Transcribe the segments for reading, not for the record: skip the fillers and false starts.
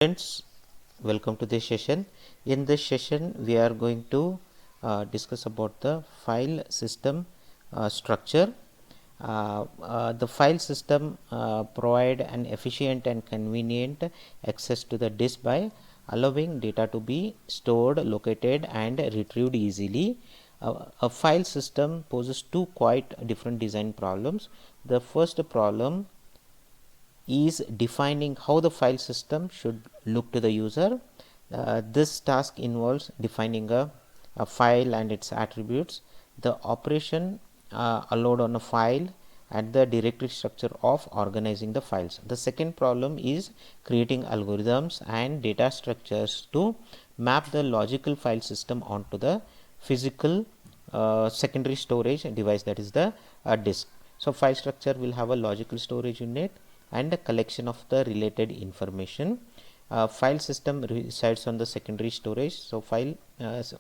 Friends, welcome to this session. In this session, we are going to discuss about the file system structure. The file system provide an efficient and convenient access to the disk by allowing data to be stored, located, and retrieved easily. A file system poses two quite different design problems. The first problem is defining how the file system should look to the user. This task involves defining a file and its attributes, the operation allowed on a file, and the directory structure of organizing the files. The second problem is creating algorithms and data structures to map the logical file system onto the physical secondary storage device, that is the disk. So file structure will have a logical storage unit and a collection of the related information. File system resides on the secondary storage, so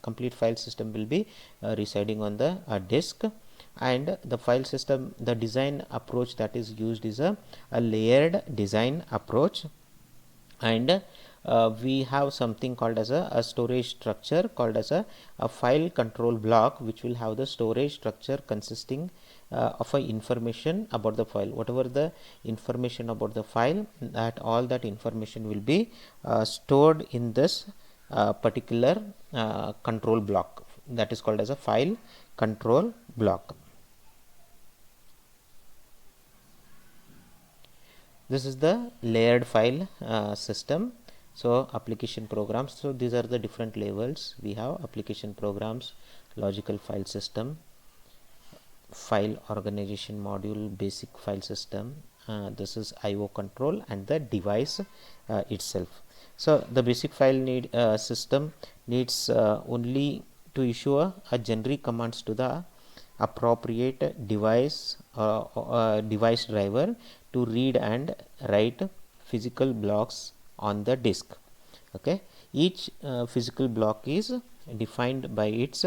complete file system will be residing on the disk. And the file system, the design approach that is used is a layered design approach. And we have something called as a storage structure called as a file control block, which will have the storage structure consisting of information about the file. Whatever the information about the file, that all that information will be stored in this particular control block, that is called as a file control block. This is the layered file system. So application programs, so these are the different levels. We have application programs, logical file system, file organization module, basic file system, this is IO control, and the device itself. So the basic file system needs only to issue a generic commands to the appropriate device device driver to read and write physical blocks on the disk. Okay, each physical block is defined by its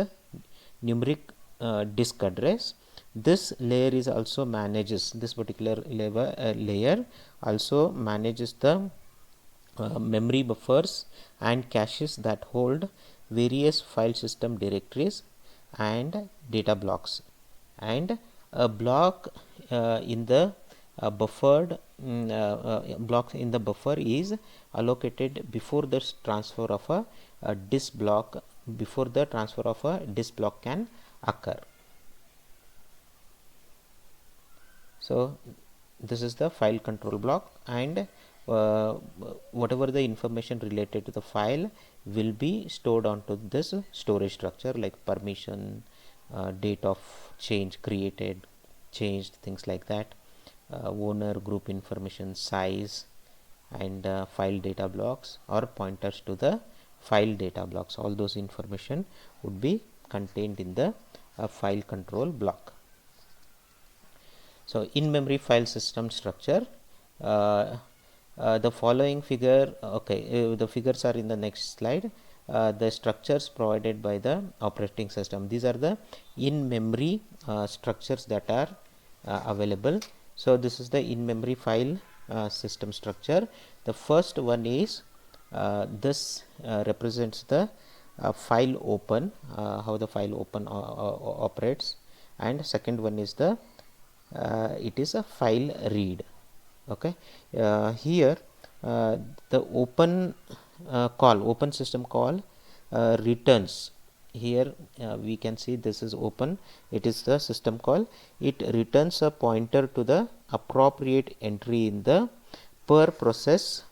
numeric disk address. This layer is also manages, this particular layer also manages the memory buffers and caches that hold various file system directories and data blocks. And a block in the buffered block in the buffer is allocated before the transfer of a disk block, before the transfer of a disk block can occur. So this is the file control block, and whatever the information related to the file will be stored onto this storage structure, like permission, date of change, created, changed, things like that, owner, group information, size, and file data blocks or pointers to the file data blocks. All those information would be contained in the file control block. So in memory file system structure, the following figure, the figures are in the next slide. The structures provided by the operating system, these are the in memory structures that are available. So this is the in memory file system structure. The first one is this represents the file open, how the file open operates, and second one is the it is a file read. Okay, here the open open system call returns. Here we can see this is open, it is the system call. It returns a pointer to the appropriate entry in the per process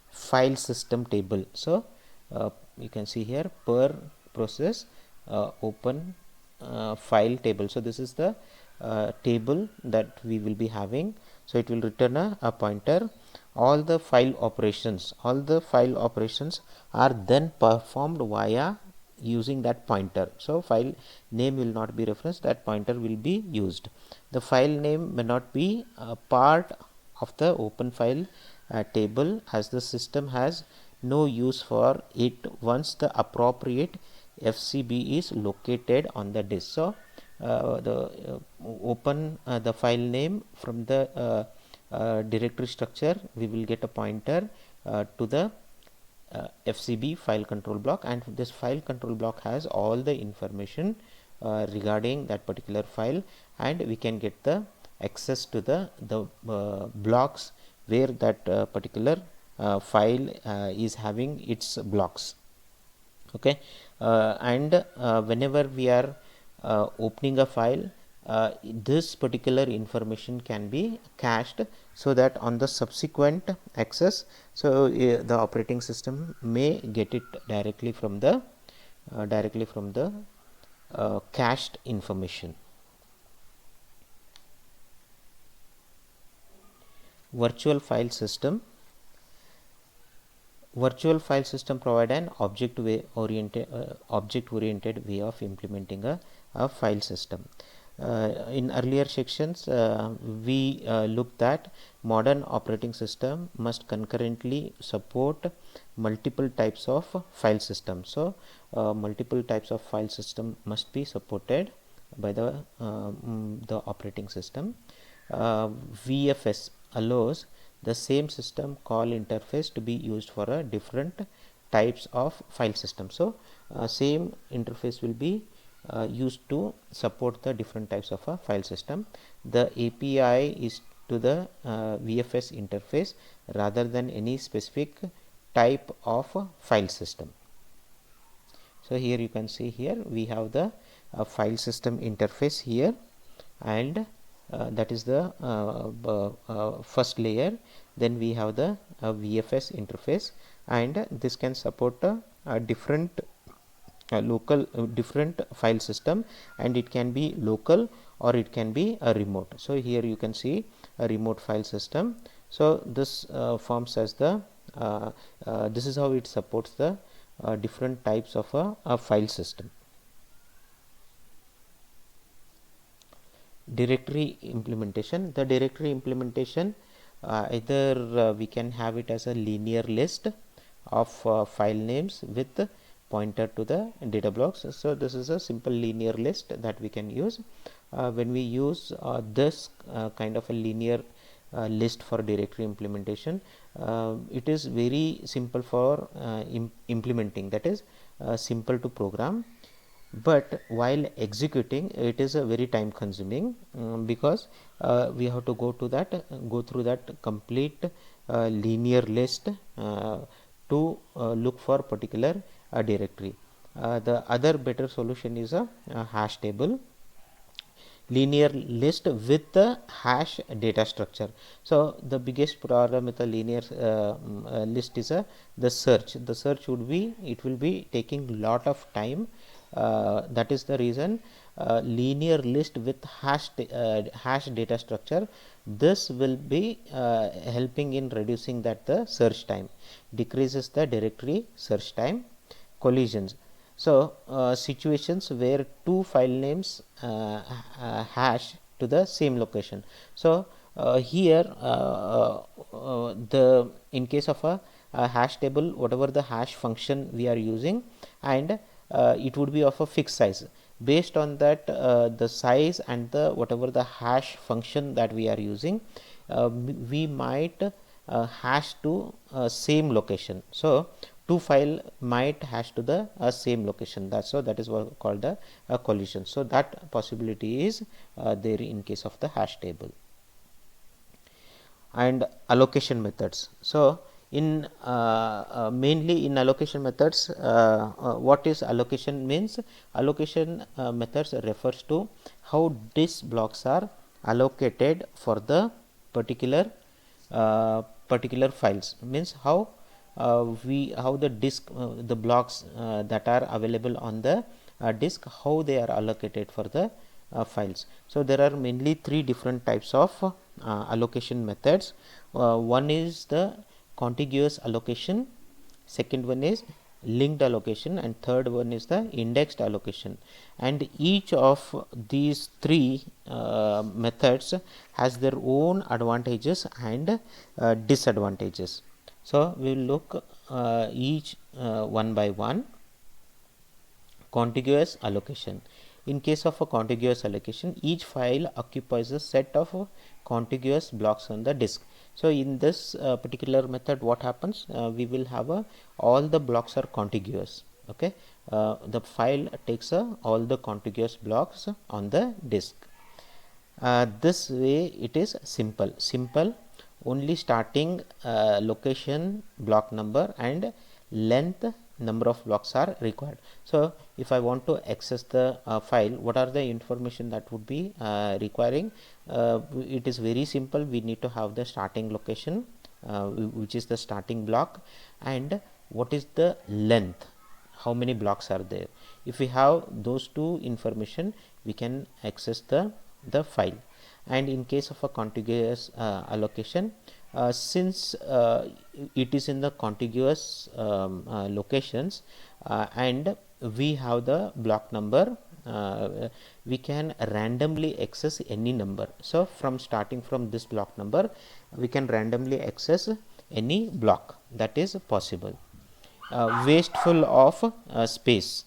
file system table. So you can see here per process open file table. So this is the table that we will be having. So it will return a pointer. All the file operations are then performed via using that pointer. So file name will not be referenced, that pointer will be used. The file name may not be a part of the open file table, as the system has no use for it once the appropriate FCB is located on the disk. So open the file name from the directory structure, we will get a pointer to the FCB file control block, and this file control block has all the information regarding that particular file, and we can get the access to the blocks where that particular file is having its blocks. Okay, and whenever we are opening a file, this particular information can be cached, so that on the subsequent access, so the operating system may get it directly from the cached information. Virtual file system provide an object oriented way of implementing a file system. In earlier sections, we looked at modern operating system must concurrently support multiple types of file systems. So multiple types of file system must be supported by the operating system. VFS allows the same system call interface to be used for a different types of file system. So same interface will be used to support the different types of a file system. The API is to the VFS interface rather than any specific type of file system. So here you can see, here we have the file system interface here, and that is the first layer. Then we have the VFS interface, and this can support a different local different file system, and it can be local or it can be a remote. So here you can see a remote file system. So this forms as the this is how it supports the different types of a file system. Directory implementation. The directory implementation, either we can have it as a linear list of file names with pointer to the data blocks. So this is a simple linear list that we can use. When we use this kind of a linear list for directory implementation, it is very simple for implementing, that is simple to program, but while executing it is a very time consuming, because we have to go through that complete linear list to look for particular directory. The other better solution is a hash table linear list with the hash data structure. So the biggest problem with a linear list is the search. The search would be, it will be taking lot of time. That is the reason linear list with hash data structure, this will be helping in reducing that the search time, decreases the directory search time. Collisions. So situations where two file names hash to the same location. So here the in case of a hash table, whatever the hash function we are using, and it would be of a fixed size. Based on that, the size and the whatever the hash function that we are using, we might hash to same location. So two file might hash to the same location. That is what called a collision. So that possibility is there in case of the hash table. And allocation methods. So in mainly in allocation methods, what is allocation means? Allocation methods refers to how disk blocks are allocated for the particular files. Means how how the disk the blocks that are available on the disk, how they are allocated for the files. So there are mainly three different types of allocation methods. One is the contiguous allocation, second one is linked allocation, and third one is the indexed allocation. And each of these three methods has their own advantages and disadvantages. So we will look each one by one. Contiguous allocation. In case of a contiguous allocation, each file occupies a set of contiguous blocks on the disk. So in this particular method, what happens, we will have all the blocks are contiguous. Okay, the file takes all the contiguous blocks on the disk. This way it is simple, only starting location, block number and length number of blocks are required. So if I want to access the file, what are the information that would be requiring? It is very simple. We need to have the starting location, which is the starting block, and what is the length, how many blocks are there. If we have those two information, we can access the file. And in case of a contiguous allocation, since it is in the contiguous locations and we have the block number, we can randomly access any number. So from starting from this block number, we can randomly access any block, that is possible. Wasteful of space.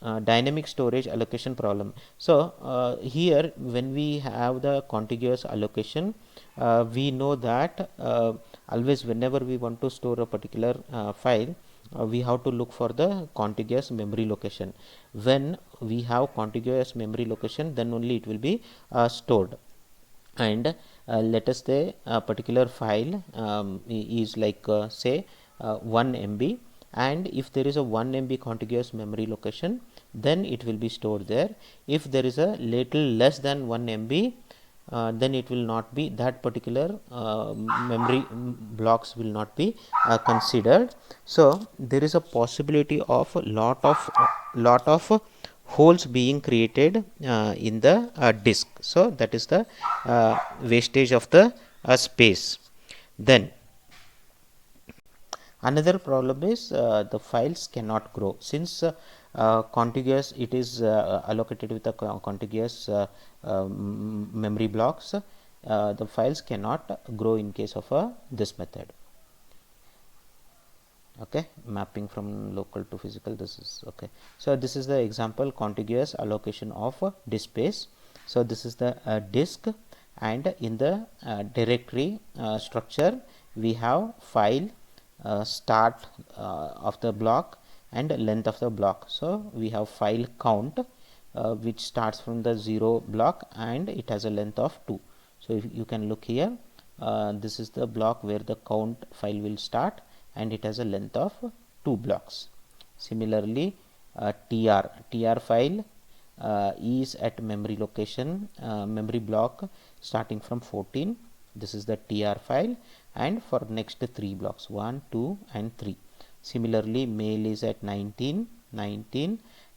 Dynamic storage allocation problem. So here when we have the contiguous allocation, we know that always whenever we want to store a particular file, we have to look for the contiguous memory location. When we have contiguous memory location, then only it will be stored. And let us say a particular file is like say 1 MB, and if there is a 1 MB contiguous memory location, then it will be stored there. If there is a little less than 1 MB, then it will not be, that particular memory blocks will not be considered. So there is a possibility of lot of holes being created in the disk. So that is the wastage of the space. Then another problem is the files cannot grow, since contiguous, it is allocated with a contiguous memory blocks. The files cannot grow in case of this method. Okay, mapping from local to physical, this is okay. So this is the example contiguous allocation of disk space. So this is the disk, and in the directory structure, we have file, start of the block and length of the block. So we have file count, which starts from the 0 block and it has a length of 2. So if you can look here, this is the block where the count file will start, and it has a length of 2 blocks. Similarly, tr file is at memory location, memory block starting from 14. This is the tr file, and for next 3 blocks 1, 2 and 3. Similarly, mail is at 19,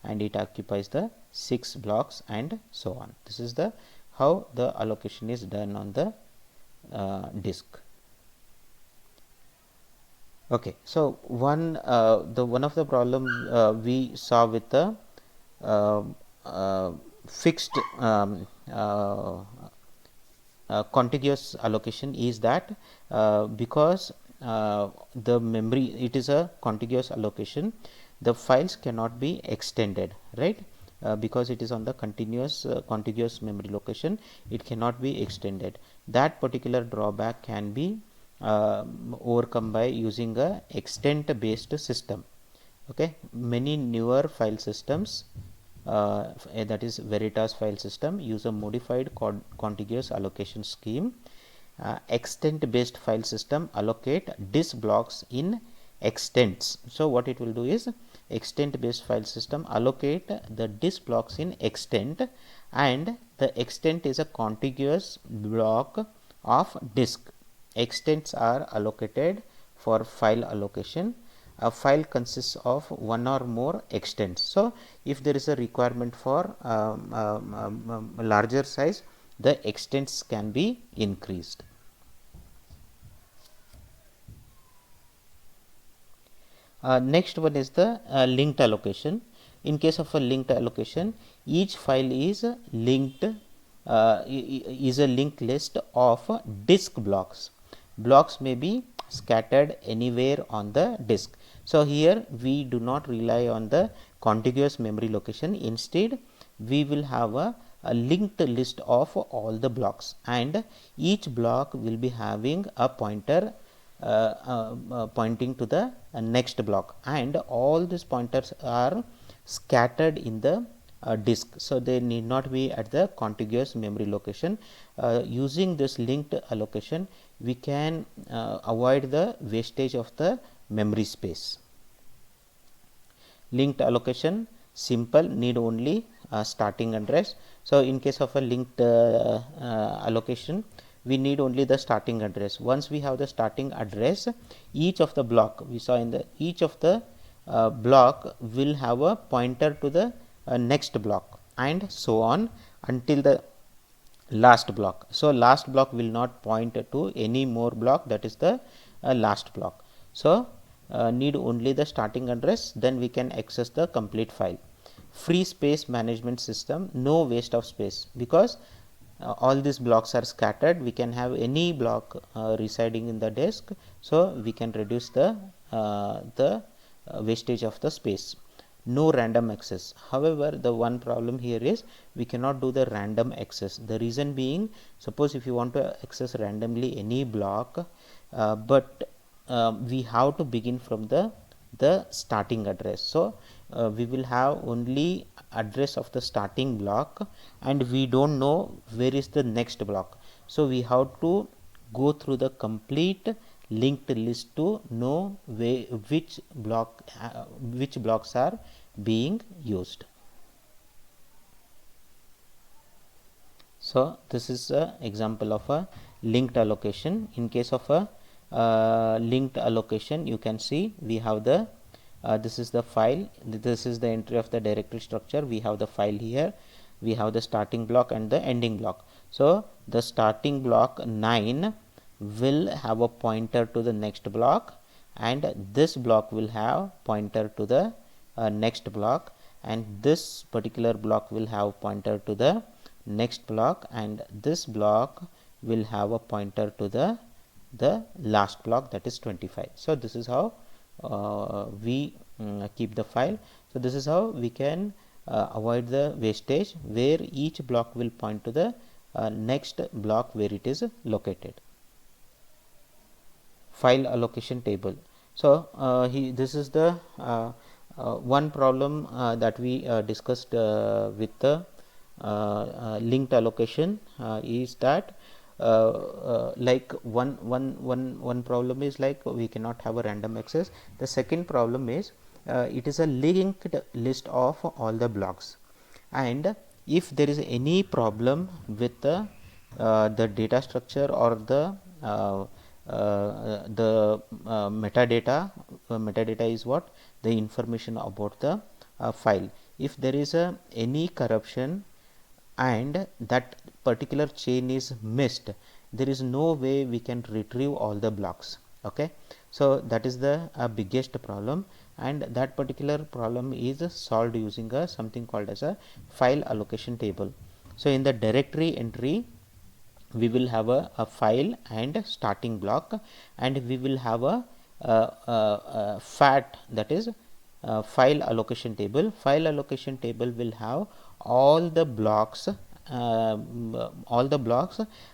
and it occupies the 6 blocks and so on. This is the how the allocation is done on the disk. Okay, so one of the problem we saw with the fixed contiguous allocation is that because the memory, it is a contiguous allocation, the files cannot be extended, right? Because it is on the continuous contiguous memory location, it cannot be extended. That particular drawback can be overcome by using a extent based system. Okay, many newer file systems, that is Veritas file system, use a modified contiguous allocation scheme. Extent based file system allocate disk blocks in extents. So what it will do is, extent based file system allocate the disk blocks in extent, and the extent is a contiguous block of disk. Extents are allocated for file allocation. A file consists of one or more extents. So if there is a requirement for larger size, the extents can be increased. Next one is the linked allocation. In case of a linked allocation, each file is linked, is a linked list of disk blocks. Blocks may be scattered anywhere on the disk. So here we do not rely on the contiguous memory location. Instead, we will have a a linked list of all the blocks, and each block will be having a pointer pointing to the next block, and all these pointers are scattered in the disk. So, they need not be at the contiguous memory location. Using this linked allocation, we can avoid the wastage of the memory space. Linked allocation, simple, need only starting address. So, in case of a linked allocation, we need only the starting address. Once we have the starting address, each of the block, we saw in the each of the block will have a pointer to the next block, and so on until the last block. So, last block will not point to any more block, that is the last block. So, need only the starting address, then we can access the complete file. Free space management system, no waste of space, because all these blocks are scattered. We can have any block residing in the disk, so we can reduce the wastage of the space. No random access. However, the one problem here is we cannot do the random access. The reason being, suppose if you want to access randomly any block, but we have to begin from the starting address. So, we will have only address of the starting block, and we don't know where is the next block. So, we have to go through the complete linked list to know which blocks are being used. So, this is an example of a linked allocation. In case of a linked allocation, you can see we have the this is the file, this is the entry of the directory structure. We have the file here, we have the starting block and the ending block. So, the starting block 9 will have a pointer to the next block, and this block will have pointer to the next block, and this particular block will have pointer to the next block, and this block will have a pointer to the last block, that is 25. So, this is how we keep the file. So, this is how we can avoid the wastage, where each block will point to the next block where it is located. File allocation table. So, this is the one problem that we discussed with the linked allocation is that like one problem is like we cannot have a random access. The second problem is it is a linked list of all the blocks, and if there is any problem with the data structure or the metadata. Metadata is what? The information about the file. If there is any corruption and that particular chain is missed, there is no way we can retrieve all the blocks. Okay, so that is the biggest problem, and that particular problem is solved using something called as a file allocation table. So, in the directory entry, we will have a file and starting block, and we will have a FAT, that is file allocation table. File allocation table will have all the blocks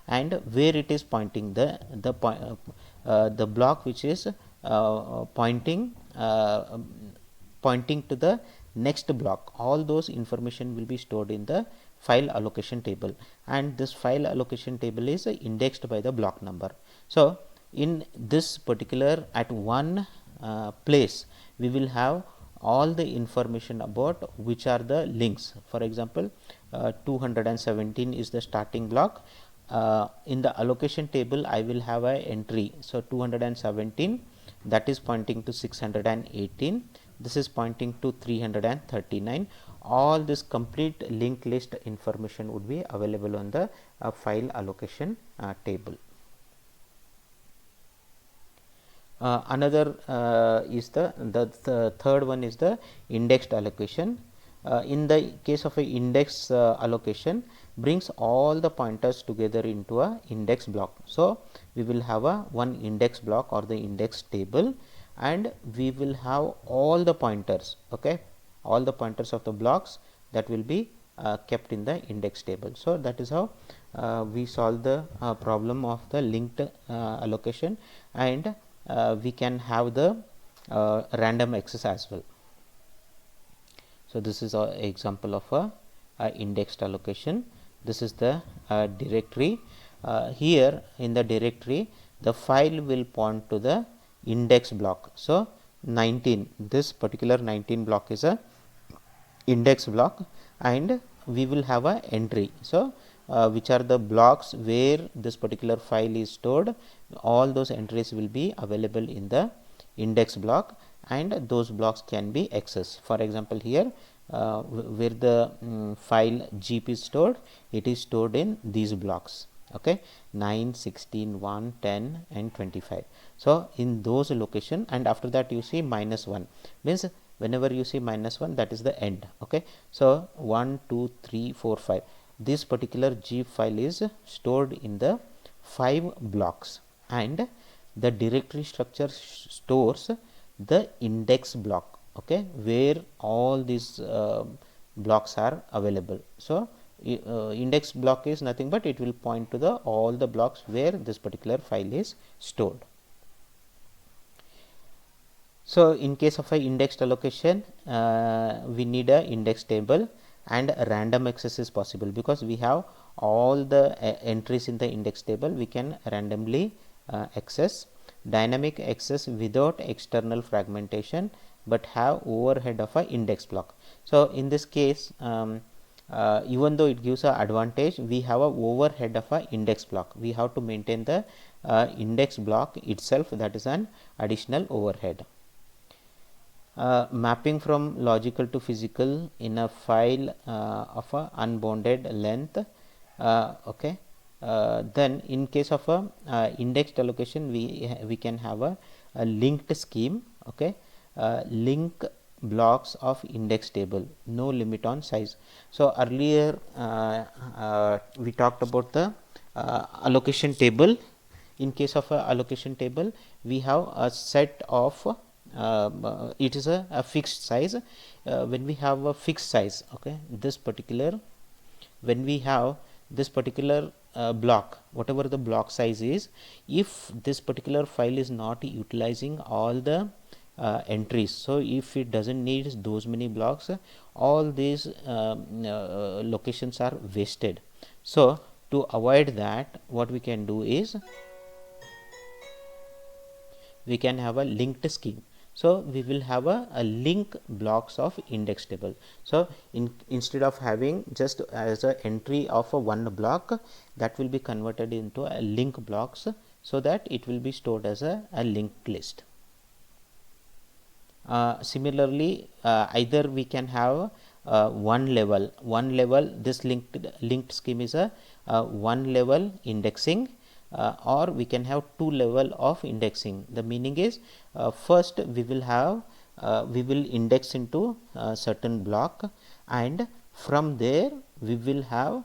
and where it is pointing, the block which is pointing to the next block. All those information will be stored in the file allocation table, and this file allocation table is indexed by the block number. So, in this particular at one place, we will have all the information about which are the links. For example, 217 is the starting block. In the allocation table, I will have a entry. So, 217, that is pointing to 618. This is pointing to 339. All this complete linked list information would be available on the file allocation table. Another is the third one is the indexed allocation. In the case of a index allocation, brings all the pointers together into a index block. So, we will have a one index block or the index table, and we will have all the pointers. Okay, all the pointers of the blocks that will be kept in the index table. So that is how we solve the problem of the linked allocation, and we can have the random access as well. So this is an example of a indexed allocation. This is the directory. Here in the directory, the file will point to the index block. So 19, this particular 19 block is a index block, and we will have a entry. So which are the blocks where this particular file is stored, all those entries will be available in the index block, and those blocks can be accessed. For example, here where the file zip is stored, it is stored in these blocks, okay, 9, 16, 1, 10 and 25. So in those location, and after that you see -1 means whenever you see -1, that is the end, okay. So 1, 2, 3, 4, 5, this particular zip file is stored in the 5 blocks, and the directory structure stores the index block, okay, where all these blocks are available. So index block is nothing but it will point to the all the blocks where this particular file is stored. So in case of a indexed allocation, we need a index table, and random access is possible because we have all the entries in the index table we can randomly access. Dynamic access without external fragmentation, but have overhead of a index block. So in this case, even though it gives a advantage, we have a overhead of a index block. We have to maintain the index block itself, that is an additional overhead. Mapping from logical to physical in a file of a unbounded length, okay. Then in case of a indexed allocation, we can have a linked scheme, okay. Link blocks of index table, no limit on size. So earlier we talked about the allocation table. In case of a allocation table, we have a set of it is a fixed size. When we have a fixed size, okay, this particular, when we have this particular block, whatever the block size is, if this particular file is not utilizing all the entries, so if it doesn't need those many blocks, all these locations are wasted. So to avoid that, what we can do is we can have a linked scheme. So we will have a link blocks of index table. So instead of having just as a entry of a one block, that will be converted into a link blocks, so that it will be stored as a linked list. Similarly, either we can have one level, this linked scheme is a one level indexing, or we can have two level of indexing. The meaning is, first we will have we will index into certain block, and from there we will have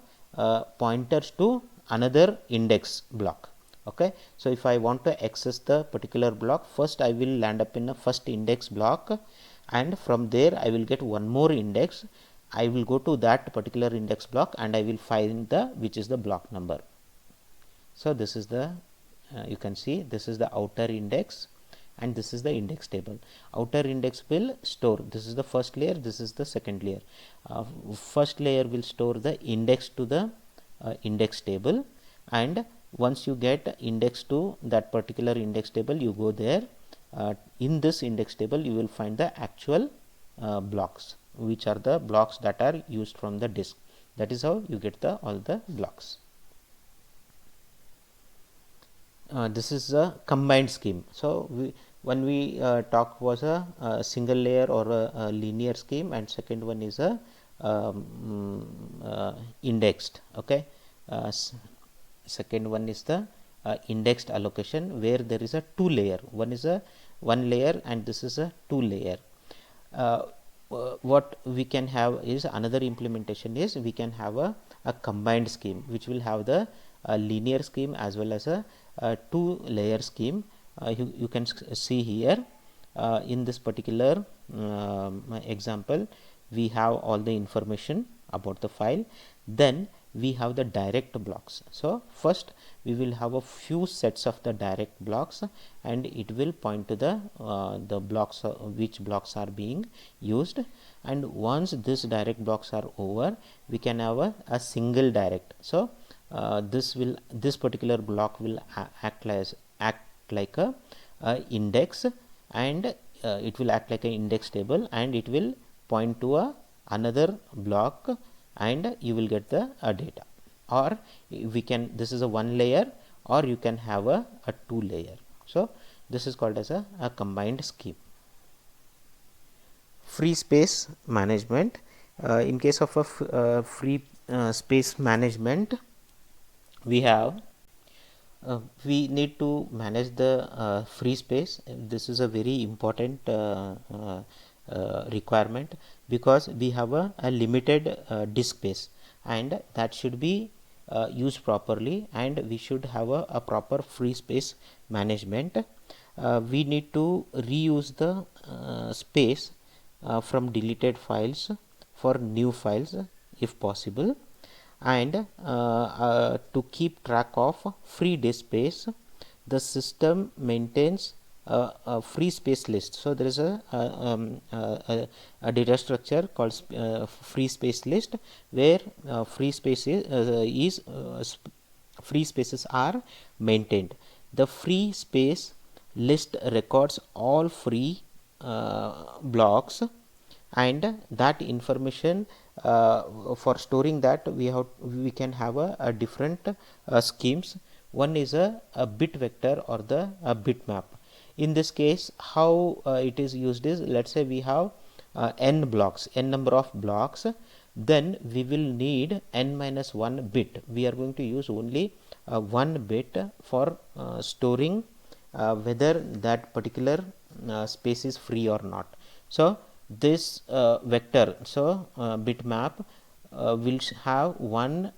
pointers to another index block, okay. So if I want to access the particular block, first I will land up in a first index block, and from there I will get one more index. I will go to that particular index block and I will find the which is the block number. So this is the you can see this is the outer index, and this is the index table. Outer index will store, this is the first layer, this is the second layer. First layer will store the index to the index table, and once you get index to that particular index table, you go there. In this index table you will find the actual blocks, which are the blocks that are used from the disk. That is how you get the all the blocks. This is a combined scheme. So when we talk was a single layer or a linear scheme, and second one is a indexed, okay. Second one is the indexed allocation, where there is a two layer, one is a one layer and this is a two layer. What we can have is another implementation is we can have a combined scheme, which will have the linear scheme as well as a two layer scheme. You can see here in this particular example, we have all the information about the file. Then we have the direct blocks. So first we will have a few sets of the direct blocks, and it will point to the blocks, which blocks are being used. And once this direct blocks are over, we can have a single direct. So this particular block will act like a index, and it will act like an index table, and it will point to another block, and you will get the data. Or we can, this is a one layer, or you can have a two layer. So this is called as a combined scheme. Free space management. In case of a free space management, we have we need to manage the free space. This is a very important requirement, because we have a limited disk space, and that should be used properly, and we should have a proper free space management. We need to reuse the space from deleted files for new files if possible. And to keep track of free disk space, the system maintains a free space list. So there is a data structure called free space list, where free spaces are maintained. The free space list records all free blocks, and that information, for storing that, we can have a different schemes. One is a bit vector or the bitmap. In this case, how it is used is, let's say we have n blocks, n number of blocks, then we will need n minus 1 bit. We are going to use only 1 bit for storing whether that particular space is free or not. So this vector, so bitmap will have one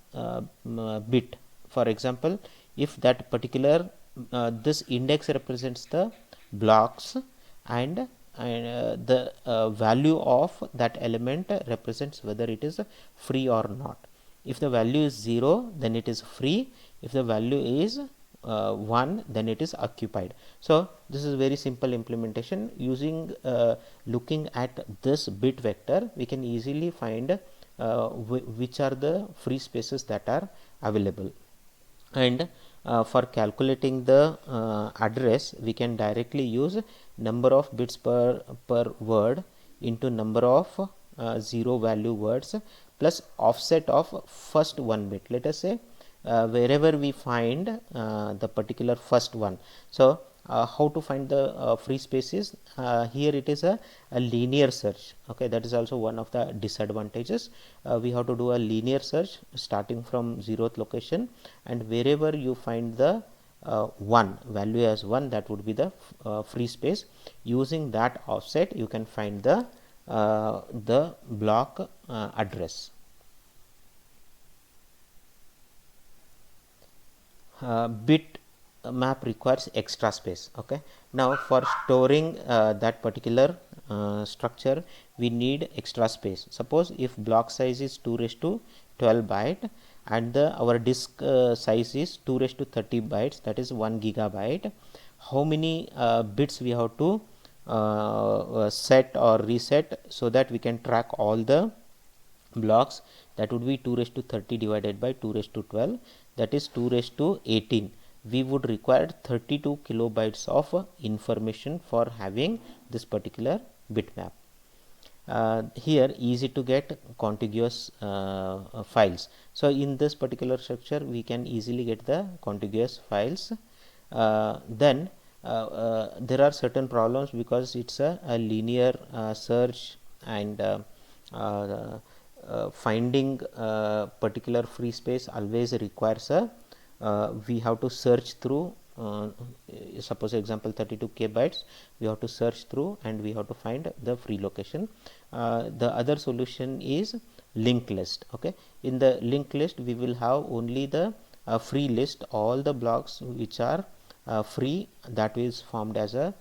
bit. For example, if that particular this index represents the blocks, and the value of that element represents whether it is free or not. If the value is 0, then it is free. If the value is 1, then it is occupied. So this is very simple implementation. Using looking at this bit vector, we can easily find which are the free spaces that are available. And for calculating the address, we can directly use number of bits per word into number of 0 value words plus offset of first 1 bit. Let us say wherever we find the particular first one. So how to find the free spaces? Here it is a linear search. Okay, that is also one of the disadvantages. We have to do a linear search starting from 0th location, and wherever you find the 1 value as 1, that would be the free space. Using that offset, you can find the block address. Bit map requires extra space. Okay, now for storing that particular structure, we need extra space. Suppose if block size is 2 raised to 12 byte, and our disk size is 2 raised to 30 bytes, that is 1 gigabyte. How many bits we have to set or reset so that we can track all the blocks? That would be 2 raised to 30 divided by 2 raised to 12, that is 2 raised to 18. We would require 32 kilobytes of information for having this particular bitmap. Here easy to get contiguous files. So in this particular structure, we can easily get the contiguous files. Then there are certain problems, because it's a linear search, and finding particular free space always requires we have to search through, suppose example 32k bytes, we have to search through and we have to find the free location. The other solution is linked list. Okay, in the linked list we will have only the free list, all the blocks which are free, that is formed as a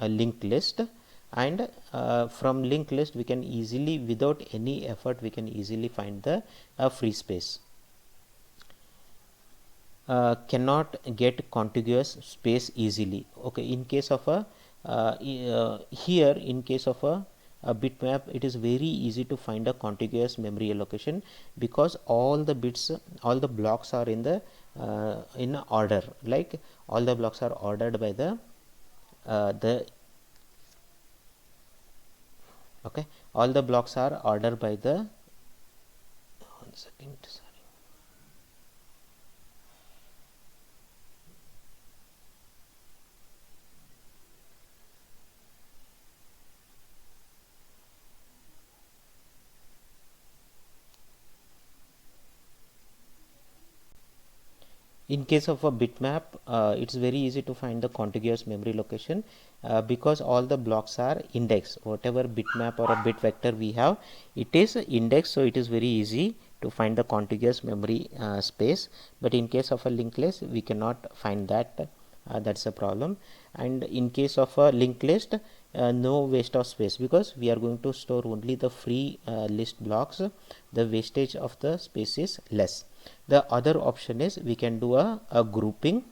linked list. and from linked list we can easily, without any effort, we can easily find the free space. Cannot get contiguous space easily. Okay, in case of a here in case of a bitmap, it is very easy to find a contiguous memory allocation, because all the bits, all the blocks are in order, like all the blocks are ordered by the okay, all the blocks are ordered by the, 1 second, sorry. In case of a bitmap, it's very easy to find the contiguous memory location, because all the blocks are indexed. Whatever bitmap or a bit vector we have, it is indexed, so it is very easy to find the contiguous memory space. But in case of a linked list, we cannot find that. That's a problem. And in case of a linked list, no waste of space, because we are going to store only the free list blocks. The wastage of the space is less. The other option is we can do a grouping.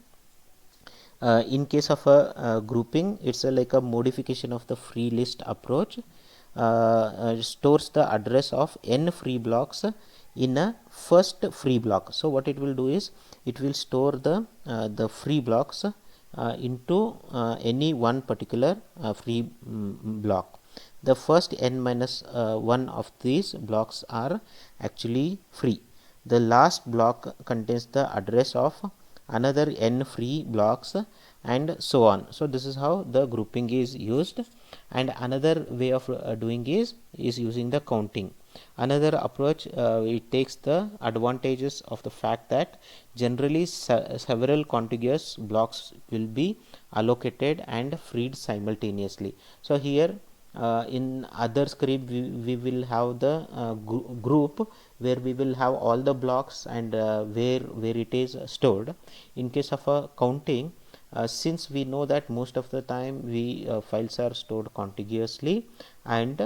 In case of a grouping, it's like a modification of the free list approach. Stores the address of n free blocks in a first free block. So what it will do is, it will store the free blocks into any one particular free block. The first n minus 1 of these blocks are actually free. The last block contains the address of another n free blocks, and so on. So this is how the grouping is used. And another way of doing is using the counting. Another approach, it takes the advantages of the fact that generally several contiguous blocks will be allocated and freed simultaneously. So here in other script, we will have the group where we will have all the blocks and where it is stored. In case of a counting, since we know that most of the time we files are stored contiguously, and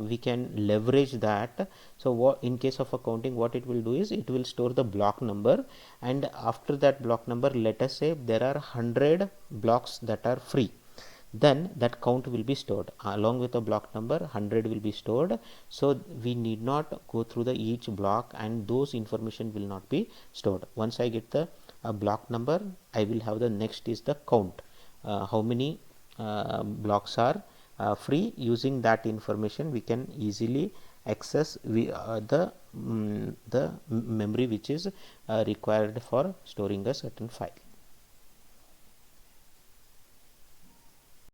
we can leverage that. So what, in case of accounting, what it will do is, it will store the block number, and after that block number, let us say there are 100 blocks that are free, then that count will be stored along with the block number. 100 will be stored, so we need not go through the each block, and those information will not be stored. Once I get the block number, I will have the next is the count, how many blocks are free. Using that information, we can easily access the memory which is required for storing a certain file.